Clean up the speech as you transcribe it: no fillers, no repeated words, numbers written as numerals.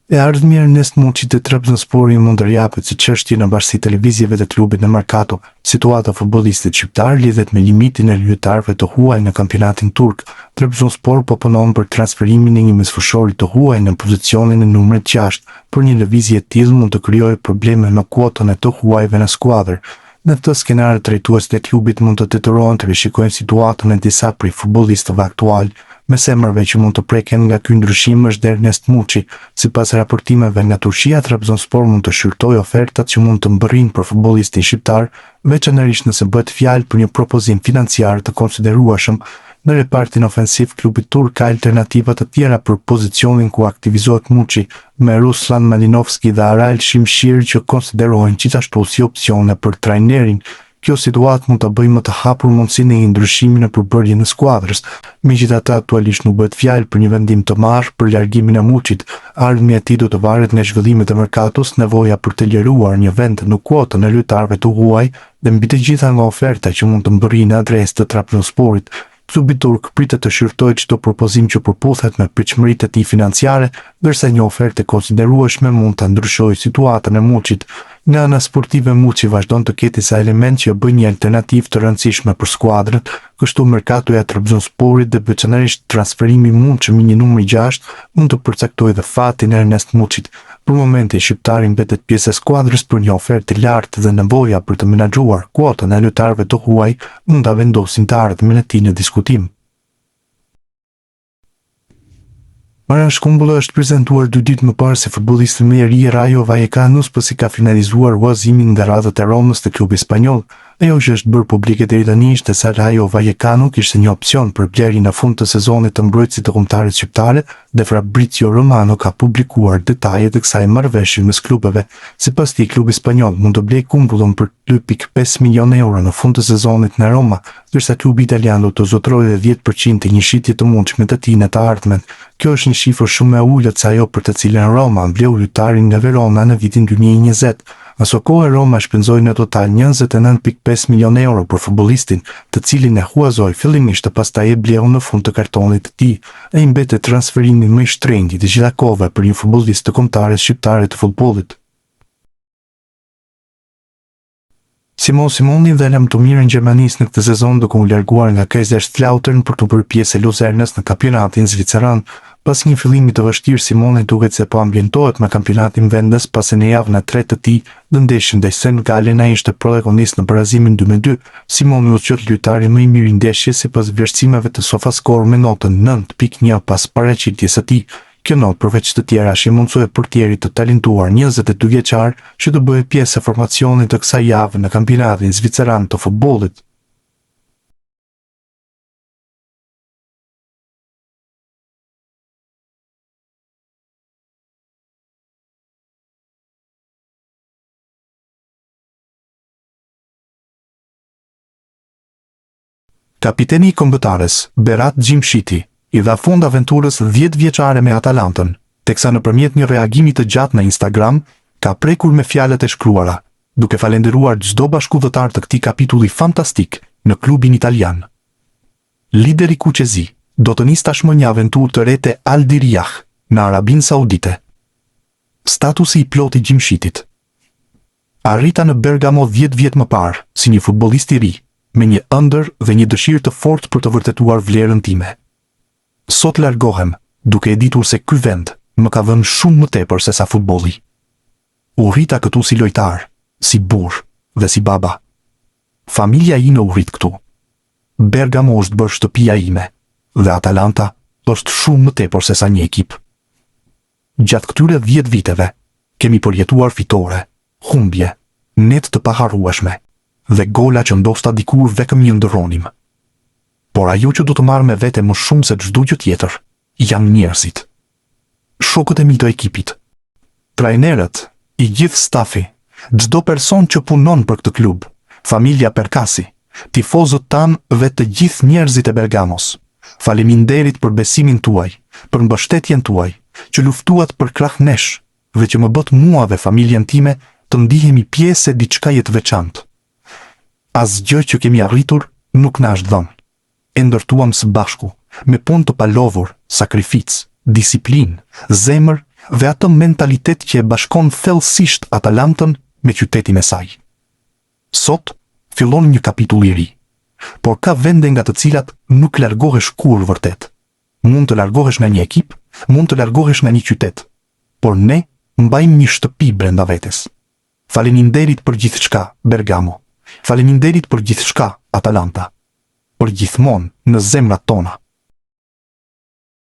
E ardhmja Ernest Muçi të Trabzonspori mund të japet si çështje në bashkësi televizjeve të klubit në Mercato. Situata e futbollistit shqiptar lidhet me limitin e lojtarëve të huaj në kampionatin turk. Trabzonspor po punon për transferimin e një mesfushori të huaj në pozicionin e numrit 6. Për një lëvizje e tillë mund të krijojë probleme me kuotën e të huajve në skuadër. Në këtë skenar, drejtuesit e klubit mund të detyrohen të rishikojnë situatën e disa prej futbollistëve aktual. Me emrave që mund të preken nga ky ndryshim është Ernest Muçi. Sipas raportimeve nga Turqia, Trabzonspor mund të shqyrtojë ofertat që mund të mbërrinë për futbollistin shqiptar, veçanërisht nëse bëhet fjalë për një propozim financiar të konsiderueshëm. Në repartin ofensiv, klubi turk ka alternativa të tjera për pozicionin ku aktivizohet Muçi, me Ruslan Malinovski dhe Aral Shimshir që konsiderohen gjithashtu si opsione për trajnerin. Kjo situatë mund të bëjë më të hapur mundësinë e një ndryshimi në përbërje në skuadrës. Megjithatë, aktualisht nuk bëhet fjalë për një vendim të marrë për largimin e Muçit. Ardhmja e tij do të varet nga zhvillimet e merkatos, nevoja për të liruar një vend në kuotën e lojtarëve të huaj dhe mbi të gjitha nga oferta që mund të mbërrijnë në adresë të Trabzonsporit. Klubi turk pritet të shqyrtojë çdo propozim që përputhet me pritshmëritë e tij financiare, ndërsa një ofertë e konsiderueshme mund ta ndryshojë situatën e Muçit. Nga ana sportive, Muçi vazhdon të ketë disa elementë që bëjnë një alternativë të rëndësishme për skuadrën, kështu merkatoja e Trabzonsporit dhe veçanërisht transferimi i mundshëm i një numri 6 mund të përcaktojë dhe fatin e Ernest Muçit. Për momentin, shqiptari mbetet pjesë e skuadrës për një ofertë të lartë dhe nevoja për të menaxhuar kuotën e lojtarëve të huaj mund ta vendosin të ardhmen e tij në diskutim. Marian Shkumbulla është prezantuar 2 ditë më parë si futbollisti më i ri i Rayo Vallecano pasi ka finalizuar huazimin nga radhët e Romës të klubit spanjoll. Ajo që është bërë publike deri tani ishte se Rayo Vallecano kishte një opsion për blerjen në fund të sezonit të mbrojtësit të kombëtarit shqiptare dhe Fabrizio Romano ka publikuar detajet e kësaj marrëveshje mes klubeve. Sipas tij, klubi spanjoll mund të blejë Kumbullën për 2.5 milionë euro në fund të sezonit në Roma, ndërsa klubi italian do të zotrojë 10% të një shitje të mundshme të tij në të ardhmen. Kjo është një shifër shumë e ulët se ajo për të cilën Roma mbleu lojtarin nga Verona në vitin 2020. Aso kohë Roma shpenzoi në total 29.5 milionë euro për futbollistin, të cilin e huazoi fillimisht të pastaj e bleu në fund të kartonit të tij. Ai mbetet transferimi më i shtrenjtë të gjitha kohëve për një futbollist të kombëtares shqiptare të futbollit. Simoni dhe lëm të mirë në Gjermanisë në këtë sezon duke u larguar nga Kaiserslautern për të bërë pjesë e Luzernës në kampionatin zviceran. Pas një fillimi të vështirë, Simoni duket se po ambientohet me kampionatin vendas pasi në javën e tretë të tij në ndeshjen ndaj Senegalit ai ishte protagonist në barazimin 2-2. Simoni u quajtur lojtari më i mirë i ndeshjes sipas vlerësimeve të SofaScore me notën 9.1 pas paraqitjes së tij. Kjo notë përveç të tjera është mundsoi portierit të talentuar 22 vjeçar që të bëhet pjesë e formacionit të kësaj jave në kampionatin zviceran të futbollit. Kapiteni i kombëtares, Berat Gjimshiti, i dha fund aventurës 10 vjeçare me Atalantën, teksa nëpërmjet një reagimi të gjatë në Instagram, ka prekur me fjalët e shkruara, duke falendëruar çdo bashkëdhëtar të këtij kapitulli fantastik në klubin italian. Lideri Kuqezi do të nisë tashmë një aventurë të re te Al Diriyah në Arabinë Saudite. Statusi i plotë i Gjimshitit. Arrita në Bergamo 10 vjet më parë, si një futbollist i ri, me një ëndër dhe një dëshirë të fortë për të vërtetuar vlerën time. Sot largohem, duke e ditur se ky vend më ka dhënë shumë më tepër se sa futbolli. U rrita këtu si lojtar, si burr dhe si baba. Familja ime u rrit këtu. Bergamo është bërë shtëpia ime dhe Atalanta është shumë më tepër se sa një ekip. Gjatë këtyre 10 viteve kemi përjetuar fitore, humbje, net të paharrueshme dhe gola që ndoshta dikur vetëm një ndërronim. Por ajo që do të marrë me vete më shumë se çdo gjë tjetër, janë njerëzit. Shokët e mi të ekipit, trajnerët, i gjithë stafi, çdo person që punon për këtë klub, familja Perkasi, tifozët tanë dhe të gjithë njerëzit e Bergamos. Faleminderit për besimin tuaj, për mbështetjen tuaj, që luftuat për krah nesh, dhe që më bët mua dhe familjen time të ndihemi pjesë e diçkaje të veçantë. Asgjë që kemi arritur nuk na është dhënë. E ndërtuam së bashku, me punë të palovur, sakrificë, disiplinë, zemër dhe atë mentalitet që e bashkon thellësisht Atalantën me qytetin e saj. Sot fillon një kapitull i ri, por ka vende nga të cilat nuk largohesh kur vërtet. Mund të largohesh nga një ekip, mund të largohesh nga një qytet, por ne mbajmë një shtëpi brenda vetes. Faleminderit për gjithçka, Bergamo. Faleminderit për gjithçka, Atalanta. Për gjithmonë në zemrat tona.